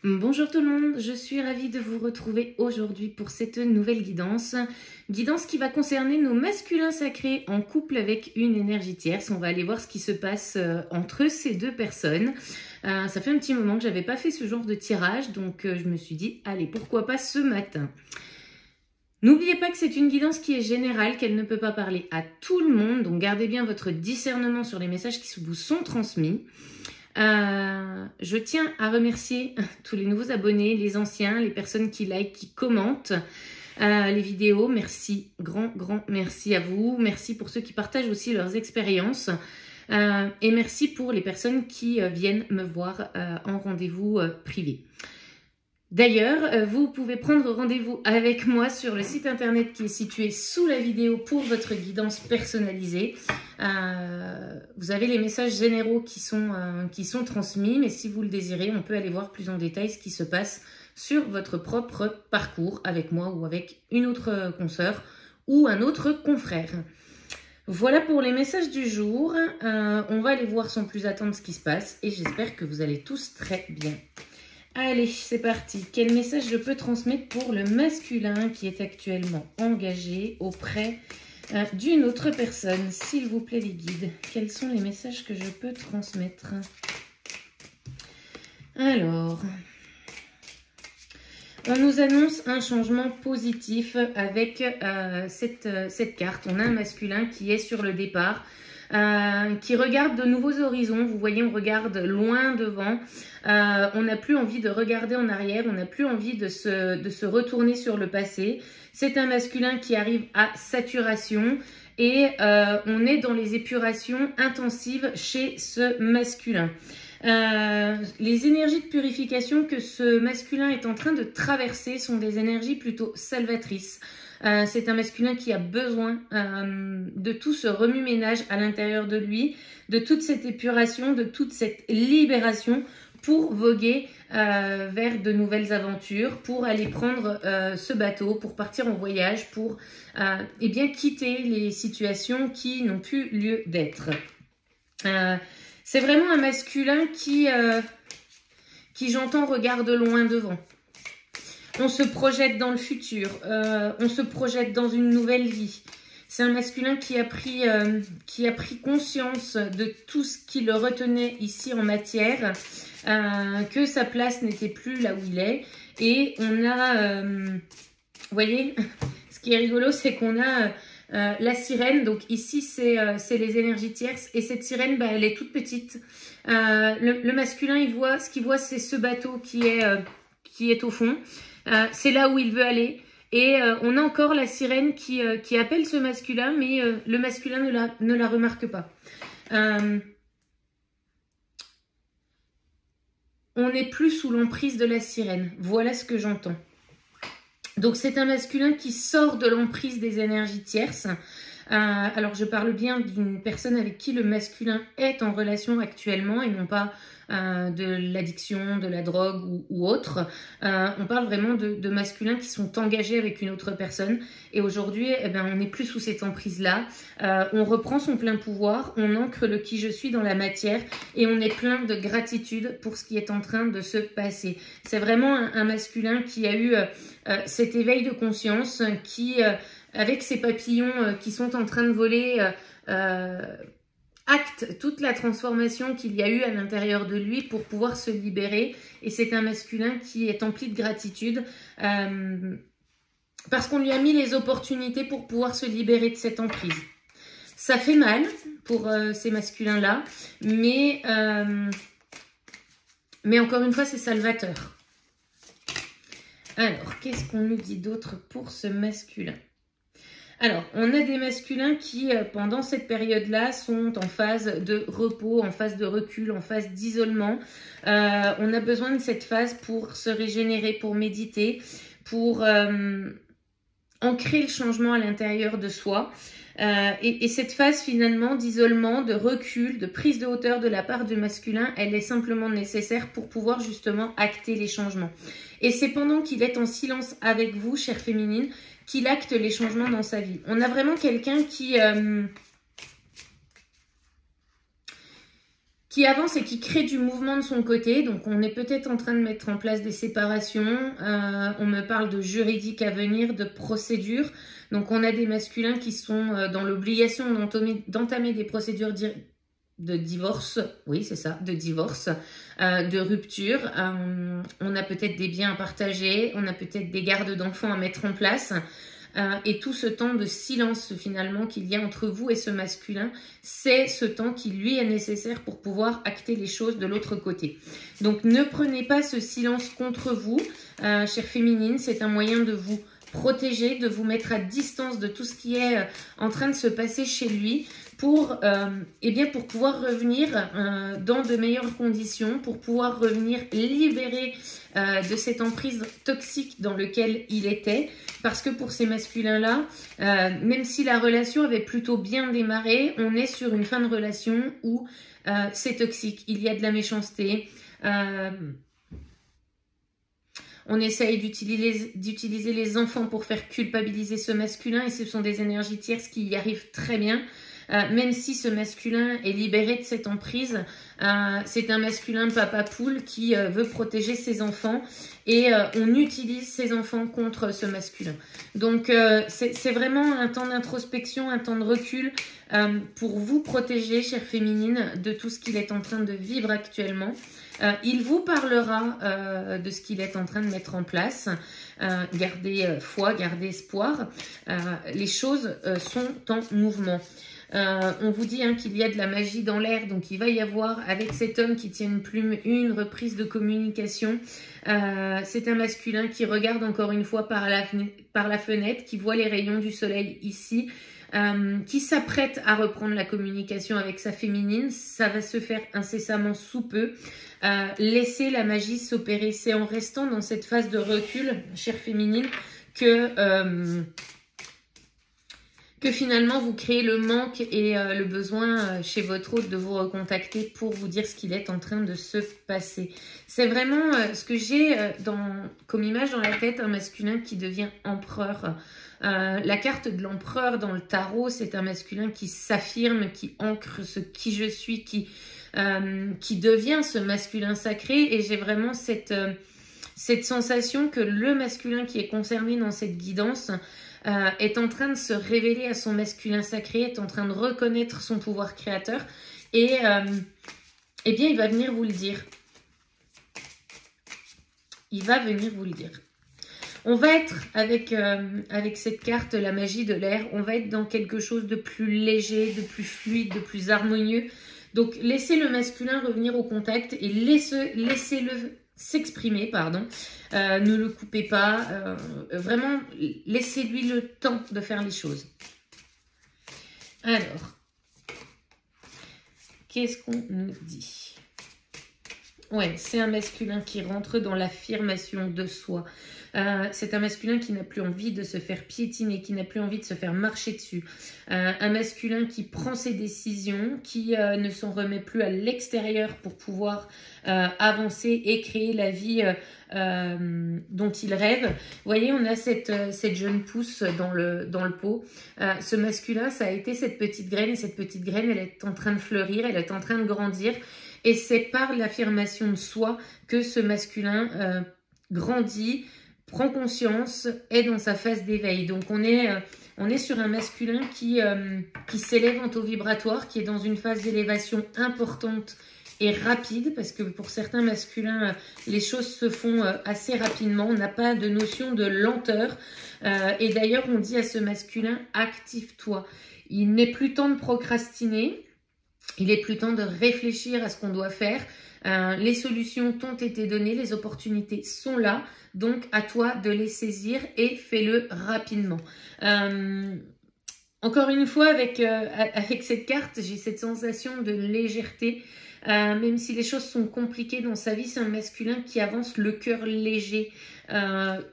Bonjour tout le monde, je suis ravie de vous retrouver aujourd'hui pour cette nouvelle guidance. Guidance qui va concerner nos masculins sacrés en couple avec une énergie tierce. On va aller voir ce qui se passe entre ces deux personnes. Ça fait un petit moment que j'avais pas fait ce genre de tirage, donc je me suis dit, allez, pourquoi pas ce matin. N'oubliez pas que c'est une guidance qui est générale, qu'elle ne peut pas parler à tout le monde, donc gardez bien votre discernement sur les messages qui vous sont transmis. Je tiens à remercier tous les nouveaux abonnés, les anciens, les personnes qui like, qui commentent les vidéos. Merci, grand merci à vous. Merci pour ceux qui partagent aussi leurs expériences. Et merci pour les personnes qui viennent me voir en rendez-vous privé. D'ailleurs, vous pouvez prendre rendez-vous avec moi sur le site internet qui est situé sous la vidéo pour votre guidance personnalisée. Vous avez les messages généraux qui sont transmis, mais si vous le désirez, on peut aller voir plus en détail ce qui se passe sur votre propre parcours avec moi ou avec une autre consoeur ou un autre confrère. Voilà pour les messages du jour. On va aller voir sans plus attendre ce qui se passe et j'espère que vous allez tous très bien. Allez, c'est parti. Quel message je peux transmettre pour le masculin qui est actuellement engagé auprès d'une autre personne? S'il vous plaît, les guides, quels sont les messages que je peux transmettre? Alors, on nous annonce un changement positif avec cette carte. On a un masculin qui est sur le départ. Qui regarde de nouveaux horizons. Vous voyez, on regarde loin devant. On n'a plus envie de regarder en arrière. On n'a plus envie de se retourner sur le passé. C'est un masculin qui arrive à saturation et on est dans les épurations intensives chez ce masculin. Les énergies de purification que ce masculin est en train de traverser sont des énergies plutôt salvatrices. C'est un masculin qui a besoin de tout ce remue-ménage à l'intérieur de lui, de toute cette épuration, de toute cette libération pour voguer vers de nouvelles aventures, pour aller prendre ce bateau, pour partir en voyage, pour eh bien, quitter les situations qui n'ont plus lieu d'être. C'est vraiment un masculin qui j'entends, regarde loin devant. On se projette dans le futur, on se projette dans une nouvelle vie. C'est un masculin qui a pris conscience de tout ce qui le retenait ici en matière, que sa place n'était plus là où il est. Et on a, vous voyez, ce qui est rigolo, c'est qu'on a la sirène. Donc ici, c'est les énergies tierces. Et cette sirène, bah, elle est toute petite. Le masculin, ce qu'il voit, c'est ce bateau qui est au fond. C'est là où il veut aller. Et on a encore la sirène qui appelle ce masculin, mais le masculin ne la remarque pas. On n'est plus sous l'emprise de la sirène. Voilà ce que j'entends. Donc c'est un masculin qui sort de l'emprise des énergies tierces. Alors je parle bien d'une personne avec qui le masculin est en relation actuellement et non pas de l'addiction, de la drogue ou autre. On parle vraiment de masculins qui sont engagés avec une autre personne et aujourd'hui eh ben, on n'est plus sous cette emprise-là. On reprend son plein pouvoir, on ancre le qui je suis dans la matière et on est plein de gratitude pour ce qui est en train de se passer. C'est vraiment un masculin qui a eu cet éveil de conscience qui... avec ces papillons qui sont en train de voler, acte toute la transformation qu'il y a eu à l'intérieur de lui pour pouvoir se libérer. Et c'est un masculin qui est empli de gratitude parce qu'on lui a mis les opportunités pour pouvoir se libérer de cette emprise. Ça fait mal pour ces masculins-là, mais encore une fois, c'est salvateur. Alors, qu'est-ce qu'on nous dit d'autre pour ce masculin ? Alors, on a des masculins qui, pendant cette période-là, sont en phase de repos, en phase de recul, en phase d'isolement. On a besoin de cette phase pour se régénérer, pour méditer, pour ancrer le changement à l'intérieur de soi. Et cette phase, finalement, d'isolement, de recul, de prise de hauteur de la part du masculin, elle est simplement nécessaire pour pouvoir justement acter les changements. Et c'est pendant qu'il est en silence avec vous, chère féminine, qu'il acte les changements dans sa vie. On a vraiment quelqu'un qui qui avance et qui crée du mouvement de son côté. Donc, on est peut-être en train de mettre en place des séparations. On me parle de juridique à venir, de procédures. Donc, on a des masculins qui sont dans l'obligation d'entamer des procédures de divorce. Oui, c'est ça, de divorce, de rupture. On a peut-être des biens à partager. On a peut-être des gardes d'enfants à mettre en place. Et tout ce temps de silence finalement qu'il y a entre vous et ce masculin, c'est ce temps qui lui est nécessaire pour pouvoir acter les choses de l'autre côté. Donc ne prenez pas ce silence contre vous, chère féminine, c'est un moyen de vous protéger, de vous mettre à distance de tout ce qui est en train de se passer chez lui pour pouvoir revenir dans de meilleures conditions, pour pouvoir revenir libéré de cette emprise toxique dans laquelle il était. Parce que pour ces masculins-là, même si la relation avait plutôt bien démarré, on est sur une fin de relation où c'est toxique. Il y a de la méchanceté. On essaye d'utiliser les enfants pour faire culpabiliser ce masculin et ce sont des énergies tierces qui y arrivent très bien. Même si ce masculin est libéré de cette emprise, c'est un masculin papa poule qui veut protéger ses enfants et on utilise ses enfants contre ce masculin. Donc c'est vraiment un temps d'introspection, un temps de recul pour vous protéger, chère féminine, de tout ce qu'il est en train de vivre actuellement. Il vous parlera de ce qu'il est en train de mettre en place. Gardez foi, gardez espoir. Les choses sont en mouvement. On vous dit qu'il y a de la magie dans l'air, donc il va y avoir avec cet homme qui tient une plume une reprise de communication. C'est un masculin qui regarde encore une fois par la fenêtre, qui voit les rayons du soleil ici, qui s'apprête à reprendre la communication avec sa féminine. Ça va se faire incessamment sous peu. Laissez la magie s'opérer. C'est en restant dans cette phase de recul, chère féminine, que finalement vous créez le manque et le besoin chez votre hôte de vous recontacter pour vous dire ce qu'il est en train de se passer. C'est vraiment ce que j'ai comme image dans la tête, un masculin qui devient empereur. La carte de l'empereur dans le tarot, c'est un masculin qui s'affirme, qui ancre ce qui je suis, qui devient ce masculin sacré. Et j'ai vraiment cette sensation que le masculin qui est concerné dans cette guidance est en train de se révéler à son masculin sacré, est en train de reconnaître son pouvoir créateur et eh bien il va venir vous le dire. Il va venir vous le dire. On va être avec cette carte, la magie de l'air, on va être dans quelque chose de plus léger, de plus fluide, de plus harmonieux. Donc laissez le masculin revenir au contact et laissez-le s'exprimer, pardon. Ne le coupez pas. Vraiment, laissez-lui le temps de faire les choses. Alors, qu'est-ce qu'on nous dit? Ouais, c'est un masculin qui rentre dans l'affirmation de soi. C'est un masculin qui n'a plus envie de se faire piétiner, qui n'a plus envie de se faire marcher dessus. Un masculin qui prend ses décisions, qui ne s'en remet plus à l'extérieur pour pouvoir avancer et créer la vie dont il rêve. Vous voyez, on a cette jeune pousse dans le pot. Ce masculin, ça a été cette petite graine et cette petite graine, elle est en train de fleurir, elle est en train de grandir. Et c'est par l'affirmation de soi que ce masculin grandit, prend conscience, est dans sa phase d'éveil. Donc on est sur un masculin qui s'élève en taux vibratoire, qui est dans une phase d'élévation importante et rapide, parce que pour certains masculins, les choses se font assez rapidement. On n'a pas de notion de lenteur. Et d'ailleurs, on dit à ce masculin, active-toi. Il n'est plus temps de procrastiner. Il est plus temps de réfléchir à ce qu'on doit faire. Les solutions t'ont été données, les opportunités sont là. Donc, à toi de les saisir et fais-le rapidement. Encore une fois, avec cette carte, j'ai cette sensation de légèreté. Même si les choses sont compliquées dans sa vie, c'est un masculin qui avance le cœur léger.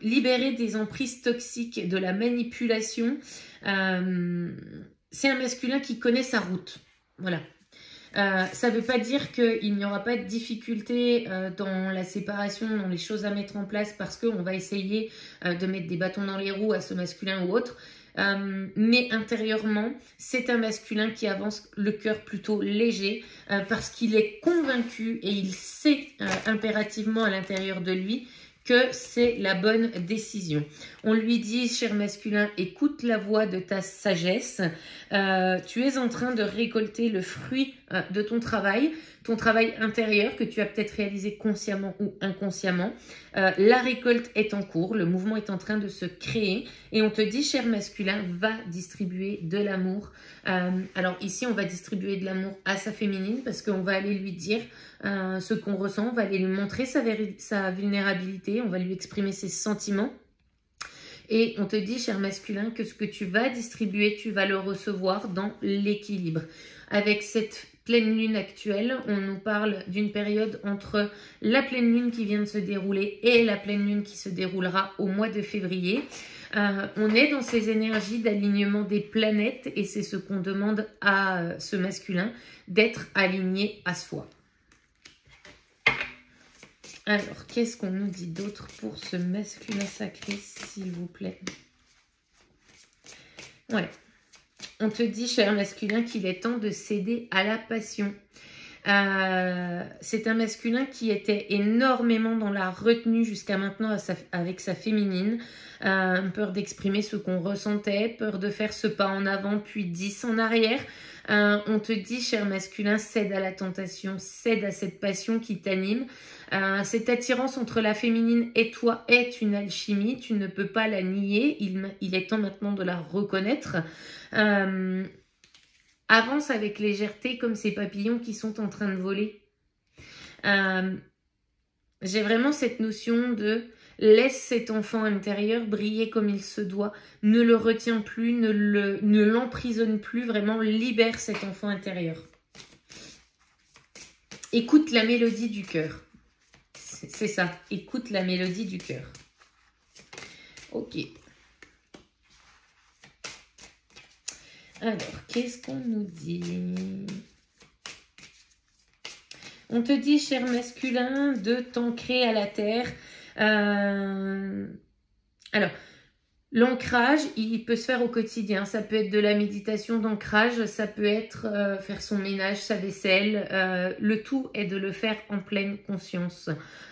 Libéré des emprises toxiques, de la manipulation. C'est un masculin qui connaît sa route. Voilà. Ça ne veut pas dire qu'il n'y aura pas de difficulté dans la séparation, dans les choses à mettre en place parce qu'on va essayer de mettre des bâtons dans les roues à ce masculin ou autre. mais intérieurement, c'est un masculin qui avance le cœur plutôt léger parce qu'il est convaincu et il sait impérativement à l'intérieur de lui que c'est la bonne décision. On lui dit, cher masculin, écoute la voix de ta sagesse. Tu es en train de récolter le fruit de ton travail intérieur que tu as peut-être réalisé consciemment ou inconsciemment. La récolte est en cours, le mouvement est en train de se créer et on te dit, cher masculin, va distribuer de l'amour. Alors ici, on va distribuer de l'amour à sa féminine parce qu'on va aller lui dire ce qu'on ressent, on va aller lui montrer sa vulnérabilité, on va lui exprimer ses sentiments. Et on te dit, cher masculin, que ce que tu vas distribuer, tu vas le recevoir dans l'équilibre. Avec cette pleine lune actuelle, on nous parle d'une période entre la pleine lune qui vient de se dérouler et la pleine lune qui se déroulera au mois de février. On est dans ces énergies d'alignement des planètes et c'est ce qu'on demande à ce masculin, d'être aligné à soi. Alors, qu'est-ce qu'on nous dit d'autre pour ce masculin sacré, s'il vous plaît? Ouais. On te dit, cher masculin, qu'il est temps de céder à la passion. C'est un masculin qui était énormément dans la retenue jusqu'à maintenant avec sa féminine. Peur d'exprimer ce qu'on ressentait, peur de faire ce pas en avant puis 10 en arrière. On te dit, cher masculin, cède à la tentation, cède à cette passion qui t'anime. Cette attirance entre la féminine et toi est une alchimie, tu ne peux pas la nier, il est temps maintenant de la reconnaître. Avance avec légèreté comme ces papillons qui sont en train de voler. J'ai vraiment cette notion de laisse cet enfant intérieur briller comme il se doit, ne le retiens plus, ne l'emprisonne plus, vraiment libère cet enfant intérieur. Écoute la mélodie du cœur. C'est ça, écoute la mélodie du cœur. Ok. Alors, qu'est-ce qu'on nous dit? On te dit, cher masculin, de t'ancrer à la terre. Alors, l'ancrage, il peut se faire au quotidien. Ça peut être de la méditation d'ancrage, ça peut être faire son ménage, sa vaisselle. Le tout est de le faire en pleine conscience.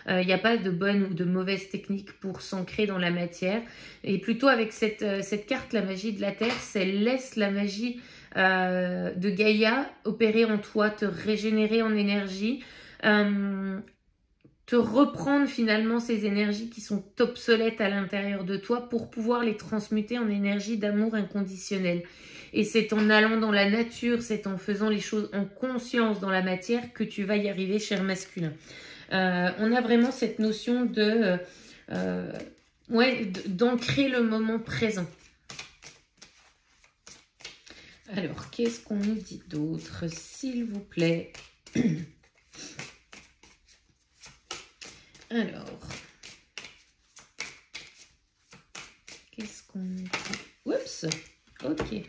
Il n'y a pas de bonne ou de mauvaise technique pour s'ancrer dans la matière. Et plutôt avec cette carte, la magie de la terre, c'est laisse la magie de Gaïa opérer en toi, te régénérer en énergie. Te reprendre finalement ces énergies qui sont obsolètes à l'intérieur de toi pour pouvoir les transmuter en énergie d'amour inconditionnel. Et c'est en allant dans la nature, c'est en faisant les choses en conscience dans la matière que tu vas y arriver, cher masculin. On a vraiment cette notion de d'ancrer le moment présent. Alors, qu'est-ce qu'on nous dit d'autre, s'il vous plaît? Alors, qu'est-ce qu'on dit? Oups, ok.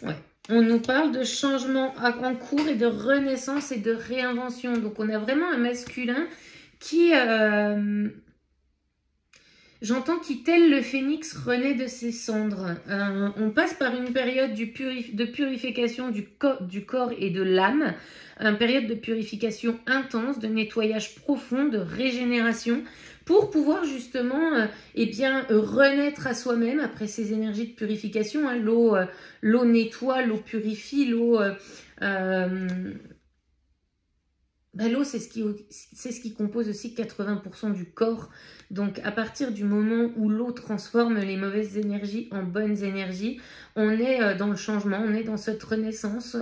Ouais, on nous parle de changement en cours et de renaissance et de réinvention. Donc, on a vraiment un masculin qui, j'entends qu'il, tel le phénix, renaît de ses cendres. On passe par une période de purification du corps et de l'âme. Une période de purification intense, de nettoyage profond, de régénération, pour pouvoir justement renaître à soi-même après ces énergies de purification. Hein. L'eau nettoie, l'eau purifie, l'eau c'est ce qui compose aussi 80% du corps. Donc à partir du moment où l'eau transforme les mauvaises énergies en bonnes énergies, on est dans le changement, on est dans cette renaissance,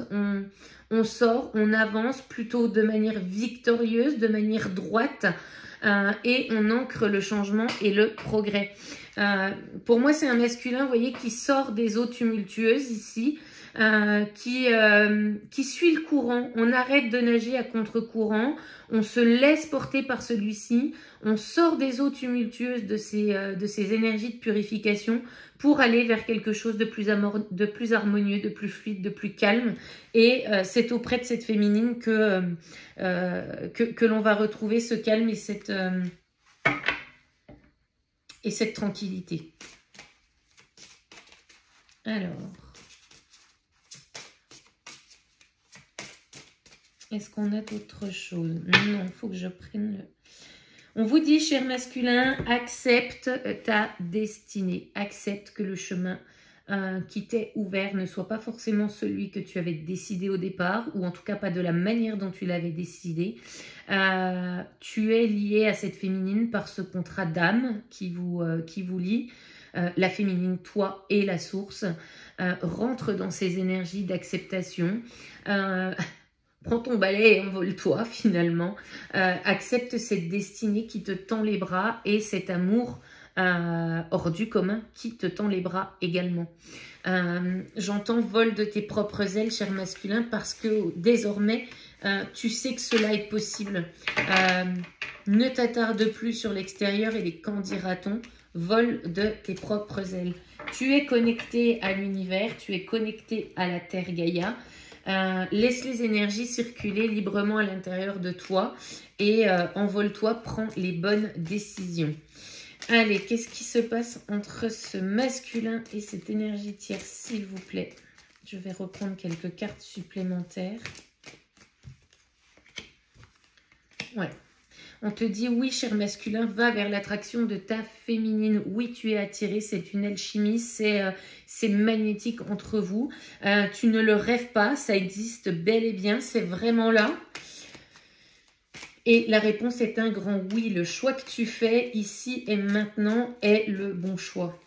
on sort, on avance plutôt de manière victorieuse, de manière droite, et on ancre le changement et le progrès. Pour moi, c'est un masculin, vous voyez, qui sort des eaux tumultueuses ici, qui suit le courant. On arrête de nager à contre-courant, on se laisse porter par celui-ci, on sort des eaux tumultueuses de ces énergies de purification pour aller vers quelque chose de plus harmonieux, de plus fluide, de plus calme. Et c'est auprès de cette féminine que l'on va retrouver ce calme et cette tranquillité. Alors, est-ce qu'on a d'autres choses? Non, il faut que je prenne le... On vous dit, cher masculin, accepte ta destinée. Accepte que le chemin qui t'est ouvert ne soit pas forcément celui que tu avais décidé au départ, ou en tout cas pas de la manière dont tu l'avais décidé. Tu es lié à cette féminine par ce contrat d'âme qui vous lie. La féminine, toi et la source, rentre dans ces énergies d'acceptation. Prends ton balai et envole-toi finalement. Accepte cette destinée qui te tend les bras et cet amour hors du commun qui te tend les bras également. J'entends vol de tes propres ailes, cher masculin, parce que désormais, tu sais que cela est possible. Ne t'attarde plus sur l'extérieur et les qu'en dira-t-on. Vol de tes propres ailes. Tu es connecté à l'univers, tu es connecté à la Terre Gaïa. Laisse les énergies circuler librement à l'intérieur de toi et envole-toi, prends les bonnes décisions. Allez, qu'est-ce qui se passe entre ce masculin et cette énergie tierce, s'il vous plaît? Je vais reprendre quelques cartes supplémentaires. Ouais. On te dit, oui, cher masculin, va vers l'attraction de ta féminine. Oui, tu es attiré, c'est une alchimie, c'est magnétique entre vous. Tu ne le rêves pas, ça existe bel et bien, c'est vraiment là. Et la réponse est un grand oui. Le choix que tu fais ici et maintenant est le bon choix.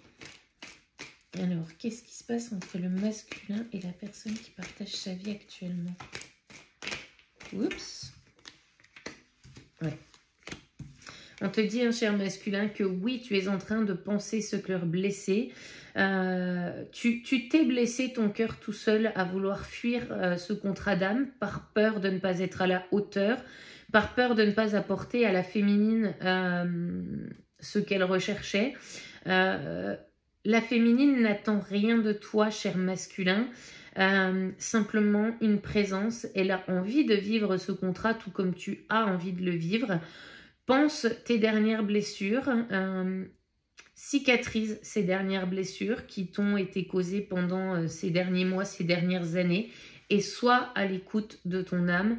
Alors, qu'est-ce qui se passe entre le masculin et la personne qui partage sa vie actuellement? Oups. Ouais. On te dit, hein, cher masculin, que oui, tu es en train de penser ce cœur blessé. Tu t'es blessé ton cœur tout seul à vouloir fuir ce contrat d'âme par peur de ne pas être à la hauteur, par peur de ne pas apporter à la féminine ce qu'elle recherchait. La féminine n'attend rien de toi, cher masculin. Simplement une présence. Elle a envie de vivre ce contrat tout comme tu as envie de le vivre. Pense tes dernières blessures, cicatrise ces dernières blessures qui t'ont été causées pendant ces derniers mois, ces dernières années, et sois à l'écoute de ton âme.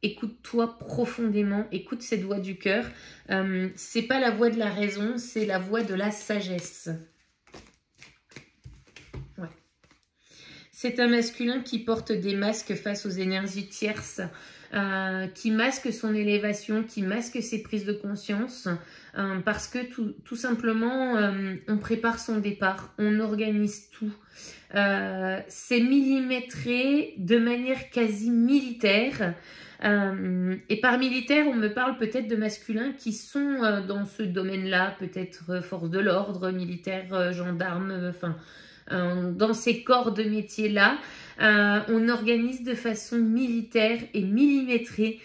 Écoute-toi profondément, écoute cette voix du cœur. C'est pas la voix de la raison, c'est la voix de la sagesse. Ouais. C'est un masculin qui porte des masques face aux énergies tierces. Qui masque son élévation, qui masque ses prises de conscience, parce que tout simplement, on prépare son départ, on organise tout. C'est millimétré de manière quasi militaire. Et par militaire, on me parle peut-être de masculins qui sont dans ce domaine-là, peut-être force de l'ordre, militaire, gendarme, enfin... dans ces corps de métier-là, on organise de façon militaire et millimétrée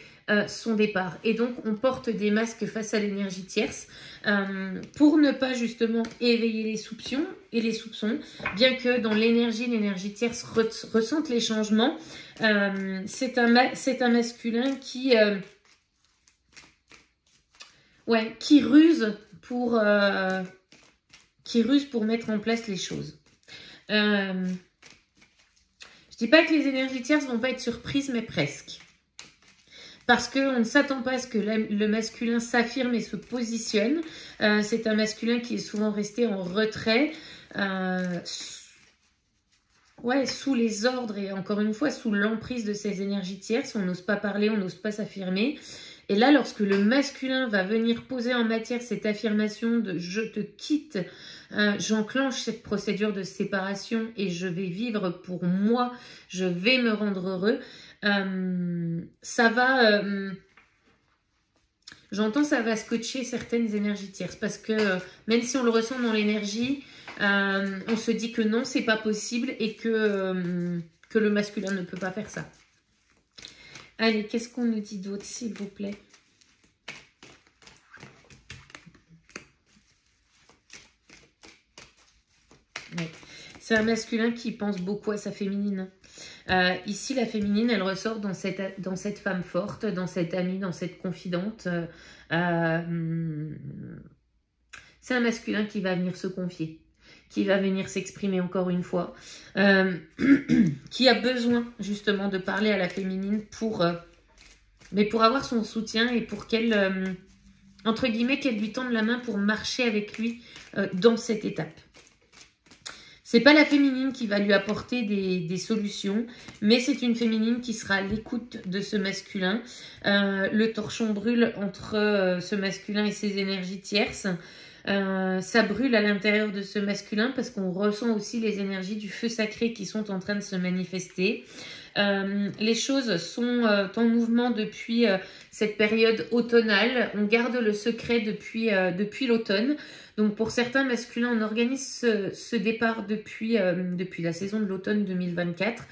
son départ. Et donc, on porte des masques face à l'énergie tierce pour ne pas justement éveiller les soupçons, bien que dans l'énergie tierce ressente les changements. C'est un masculin qui ruse pour mettre en place les choses. Je dis pas que les énergies tierces vont pas être surprises, mais presque. Parce qu'on ne s'attend pas à ce que le masculin s'affirme et se positionne. C'est un masculin qui est souvent resté en retrait, sous les ordres et encore une fois sous l'emprise de ces énergies tierces. On n'ose pas parler, on n'ose pas s'affirmer. Et là, lorsque le masculin va venir poser en matière cette affirmation de « je te quitte », j'enclenche cette procédure de séparation et je vais vivre pour moi, je vais me rendre heureux. Ça va, j'entends, ça va scotcher certaines énergies tierces parce que même si on le ressent dans l'énergie, on se dit que non, c'est pas possible et que le masculin ne peut pas faire ça. Allez, qu'est-ce qu'on nous dit d'autre, s'il vous plaît? Ouais. C'est un masculin qui pense beaucoup à sa féminine. Ici, la féminine, elle ressort dans cette femme forte, dans cette amie, dans cette confidente. C'est un masculin qui va venir se confier, qui va venir s'exprimer encore une fois, qui a besoin justement de parler à la féminine mais pour avoir son soutien et pour qu'elle, entre guillemets, qu'elle lui tende la main pour marcher avec lui dans cette étape. C'est pas la féminine qui va lui apporter des solutions, mais c'est une féminine qui sera à l'écoute de ce masculin. Le torchon brûle entre ce masculin et ses énergies tierces. Ça brûle à l'intérieur de ce masculin parce qu'on ressent aussi les énergies du feu sacré qui sont en train de se manifester. Les choses sont en mouvement depuis cette période automnale. On garde le secret depuis l'automne. Donc pour certains masculins, on organise ce départ depuis la saison de l'automne 2024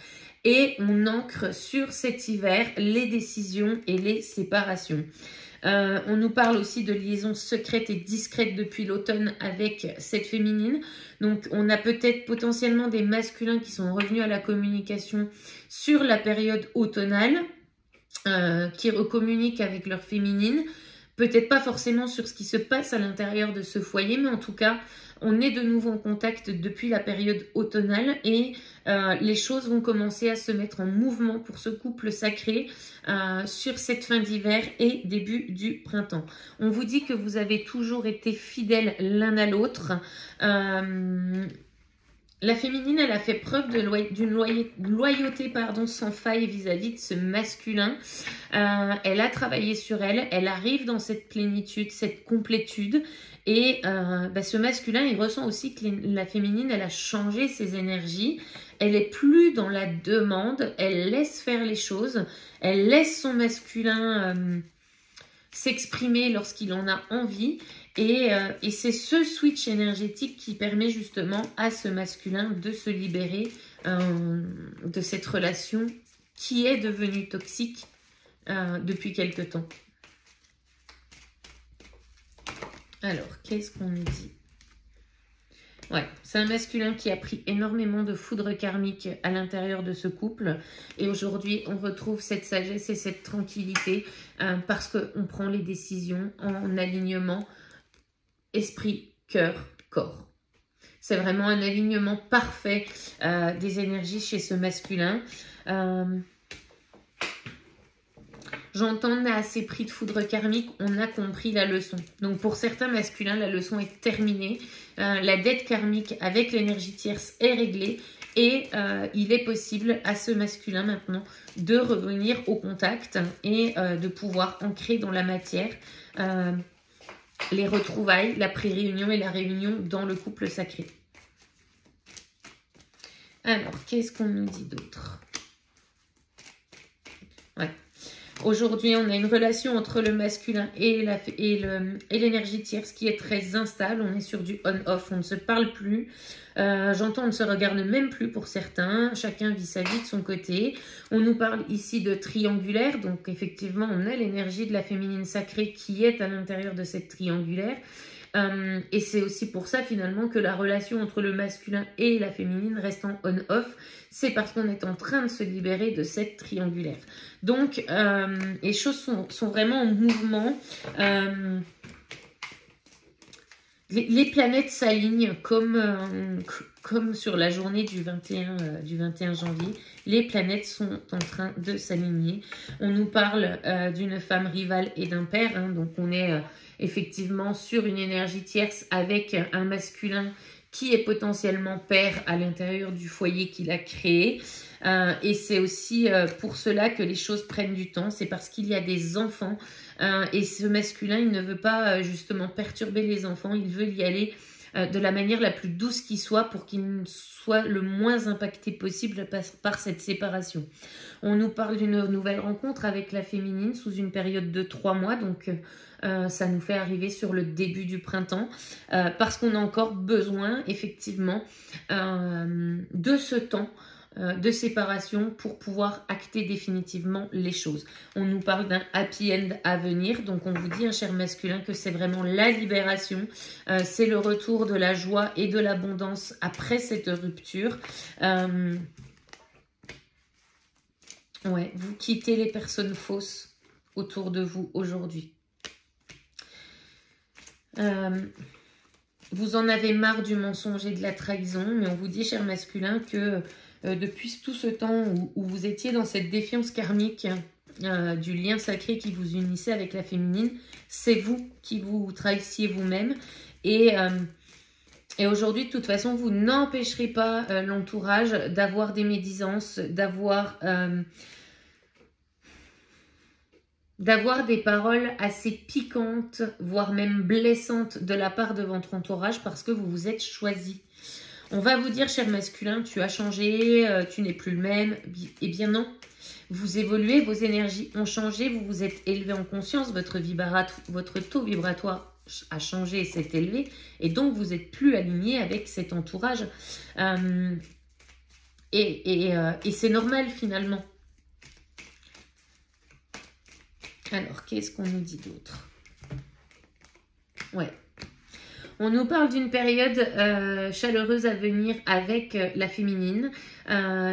et on ancre sur cet hiver les décisions et les séparations. On nous parle aussi de liaisons secrètes et discrètes depuis l'automne avec cette féminine. Donc on a peut-être potentiellement des masculins qui sont revenus à la communication sur la période automnale, qui recommuniquent avec leur féminine. Peut-être pas forcément sur ce qui se passe à l'intérieur de ce foyer, mais en tout cas, on est de nouveau en contact depuis la période automnale et les choses vont commencer à se mettre en mouvement pour ce couple sacré sur cette fin d'hiver et début du printemps. On vous dit que vous avez toujours été fidèles l'un à l'autre. La féminine, elle a fait preuve d'une loyauté sans faille vis-à-vis de ce masculin. Elle a travaillé sur elle, elle arrive dans cette plénitude, cette complétude. Et ce masculin, il ressent aussi que la féminine, elle a changé ses énergies. Elle est plus dans la demande, elle laisse faire les choses. Elle laisse son masculin s'exprimer lorsqu'il en a envie. Et c'est ce switch énergétique qui permet justement à ce masculin de se libérer de cette relation qui est devenue toxique depuis quelque temps. Alors, qu'est-ce qu'on nous dit? Ouais, c'est un masculin qui a pris énormément de foudre karmique à l'intérieur de ce couple. Et aujourd'hui, on retrouve cette sagesse et cette tranquillité parce qu'on prend les décisions en alignement esprit, cœur, corps. C'est vraiment un alignement parfait des énergies chez ce masculin. J'entends, on a assez pris de foudre karmique, on a compris la leçon. Donc pour certains masculins, la leçon est terminée. La dette karmique avec l'énergie tierce est réglée. Et il est possible à ce masculin maintenant de revenir au contact et de pouvoir ancrer dans la matière les retrouvailles, la pré-réunion et la réunion dans le couple sacré. Alors, qu'est-ce qu'on nous dit d'autre? Ouais. Aujourd'hui, on a une relation entre le masculin et l'énergie tierce qui est très instable. On est sur du on-off, on ne se parle plus. J'entends, on ne se regarde même plus pour certains. Chacun vit sa vie de son côté. On nous parle ici de triangulaire. Donc, effectivement, on a l'énergie de la féminine sacrée qui est à l'intérieur de cette triangulaire. Et c'est aussi pour ça, finalement, que la relation entre le masculin et la féminine reste en on-off. C'est parce qu'on est en train de se libérer de cette triangulaire. Donc, les choses sont vraiment en mouvement. Les planètes s'alignent comme sur la journée du 21 janvier. Les planètes sont en train de s'aligner. On nous parle d'une femme rivale et d'un père. Hein, donc, on est effectivement sur une énergie tierce avec un masculin qui est potentiellement père à l'intérieur du foyer qu'il a créé. Et c'est aussi pour cela que les choses prennent du temps. C'est parce qu'il y a des enfants. Et ce masculin, il ne veut pas justement perturber les enfants. Il veut y aller de la manière la plus douce qui soit pour qu'il soit le moins impacté possible par cette séparation. On nous parle d'une nouvelle rencontre avec la féminine sous une période de 3 mois. Donc, ça nous fait arriver sur le début du printemps parce qu'on a encore besoin effectivement de ce temps de séparation pour pouvoir acter définitivement les choses. On nous parle d'un happy end à venir, donc on vous dit, un cher masculin, que c'est vraiment la libération, c'est le retour de la joie et de l'abondance après cette rupture. Ouais, vous quittez les personnes fausses autour de vous aujourd'hui. Vous en avez marre du mensonge et de la trahison, mais on vous dit, cher masculin, que depuis tout ce temps où vous étiez dans cette défiance karmique du lien sacré qui vous unissait avec la féminine, c'est vous qui vous trahissiez vous-même. Et aujourd'hui, de toute façon, vous n'empêcherez pas l'entourage d'avoir des médisances, d'avoir des paroles assez piquantes, voire même blessantes de la part de votre entourage parce que vous vous êtes choisi. On va vous dire, cher masculin, tu as changé, tu n'es plus le même. Eh bien non, vous évoluez, vos énergies ont changé, vous vous êtes élevé en conscience, votre taux vibratoire a changé et s'est élevé, et donc vous n'êtes plus aligné avec cet entourage. Et c'est normal finalement. Alors, qu'est-ce qu'on nous dit d'autre? Ouais. On nous parle d'une période chaleureuse à venir avec la féminine,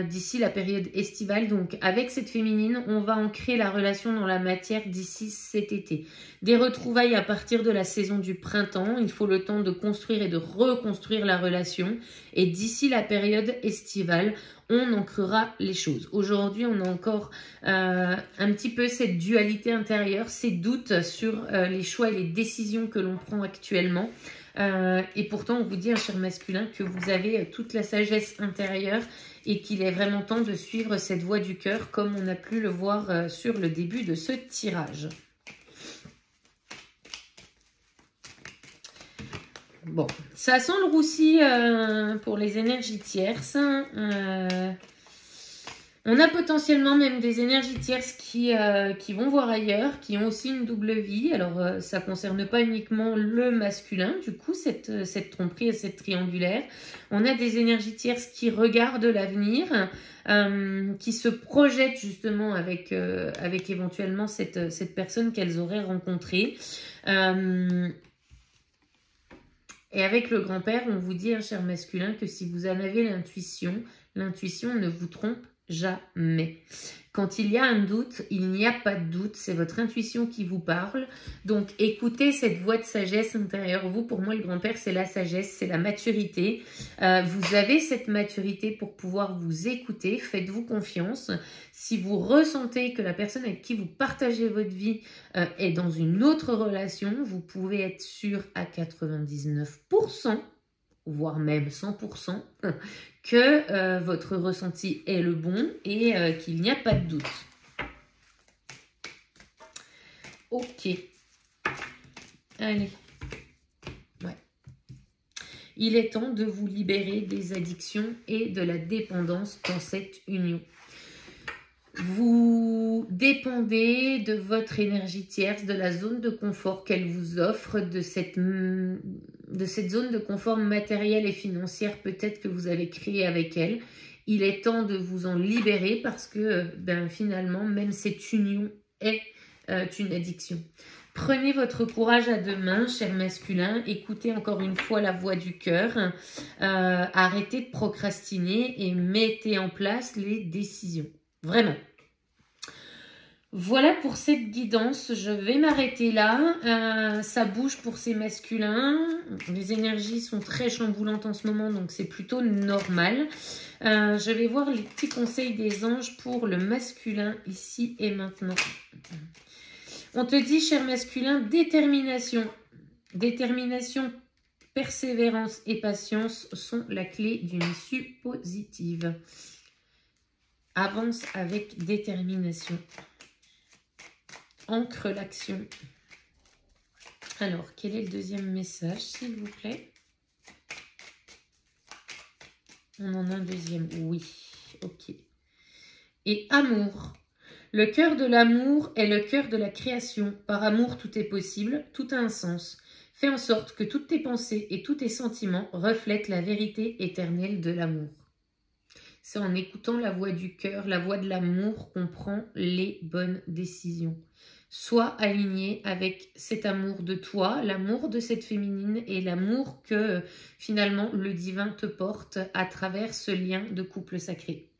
d'ici la période estivale. Donc, avec cette féminine, on va ancrer la relation dans la matière d'ici cet été. Des retrouvailles à partir de la saison du printemps. Il faut le temps de construire et de reconstruire la relation. Et d'ici la période estivale, on ancrera les choses. Aujourd'hui, on a encore un petit peu cette dualité intérieure, ces doutes sur les choix et les décisions que l'on prend actuellement. Et pourtant, on vous dit, cher masculin, que vous avez toute la sagesse intérieure et qu'il est vraiment temps de suivre cette voie du cœur comme on a pu le voir sur le début de ce tirage. Bon, ça sent le roussi pour les énergies tierces. On a potentiellement même des énergies tierces qui vont voir ailleurs, qui ont aussi une double vie. Alors, ça ne concerne pas uniquement le masculin, du coup, cette tromperie et cette triangulaire. On a des énergies tierces qui regardent l'avenir, qui se projettent justement avec éventuellement cette personne qu'elles auraient rencontrée. Et avec le grand-père, on vous dit, cher masculin, que si vous en avez l'intuition ne vous trompe jamais. Quand il y a un doute, il n'y a pas de doute, c'est votre intuition qui vous parle. Donc écoutez cette voix de sagesse intérieure. Vous, pour moi, le grand-père, c'est la sagesse, c'est la maturité. Vous avez cette maturité pour pouvoir vous écouter, faites-vous confiance. Si vous ressentez que la personne avec qui vous partagez votre vie est dans une autre relation, vous pouvez être sûr à 99%, voire même 100%, que votre ressenti est le bon et qu'il n'y a pas de doute. Ok. Allez. Ouais. Il est temps de vous libérer des addictions et de la dépendance dans cette union. Vous dépendez de votre énergie tierce, de la zone de confort qu'elle vous offre, de cette zone de confort matérielle et financière peut-être que vous avez créée avec elle. Il est temps de vous en libérer parce que finalement, même cette union est une addiction. Prenez votre courage à deux mains, cher masculin. Écoutez encore une fois la voix du cœur. Arrêtez de procrastiner et mettez en place les décisions. Vraiment. Voilà pour cette guidance. Je vais m'arrêter là. Ça bouge pour ces masculins. Les énergies sont très chamboulantes en ce moment, donc c'est plutôt normal. Je vais voir les petits conseils des anges pour le masculin ici et maintenant. On te dit, cher masculin, détermination. Détermination, persévérance et patience sont la clé d'une issue positive. Avance avec détermination. Ancre l'action. Alors, quel est le deuxième message, s'il vous plaît? On en a un deuxième. Oui, ok. Et amour. Le cœur de l'amour est le cœur de la création. Par amour, tout est possible, tout a un sens. Fais en sorte que toutes tes pensées et tous tes sentiments reflètent la vérité éternelle de l'amour. C'est en écoutant la voix du cœur, la voix de l'amour qu'on prend les bonnes décisions. Sois aligné avec cet amour de toi, l'amour de cette féminine et l'amour que finalement le divin te porte à travers ce lien de couple sacré.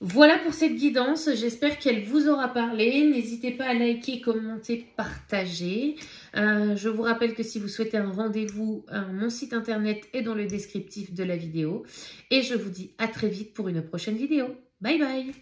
Voilà pour cette guidance, j'espère qu'elle vous aura parlé. N'hésitez pas à liker, commenter, partager. Je vous rappelle que si vous souhaitez un rendez-vous, mon site internet est dans le descriptif de la vidéo. Et je vous dis à très vite pour une prochaine vidéo. Bye bye!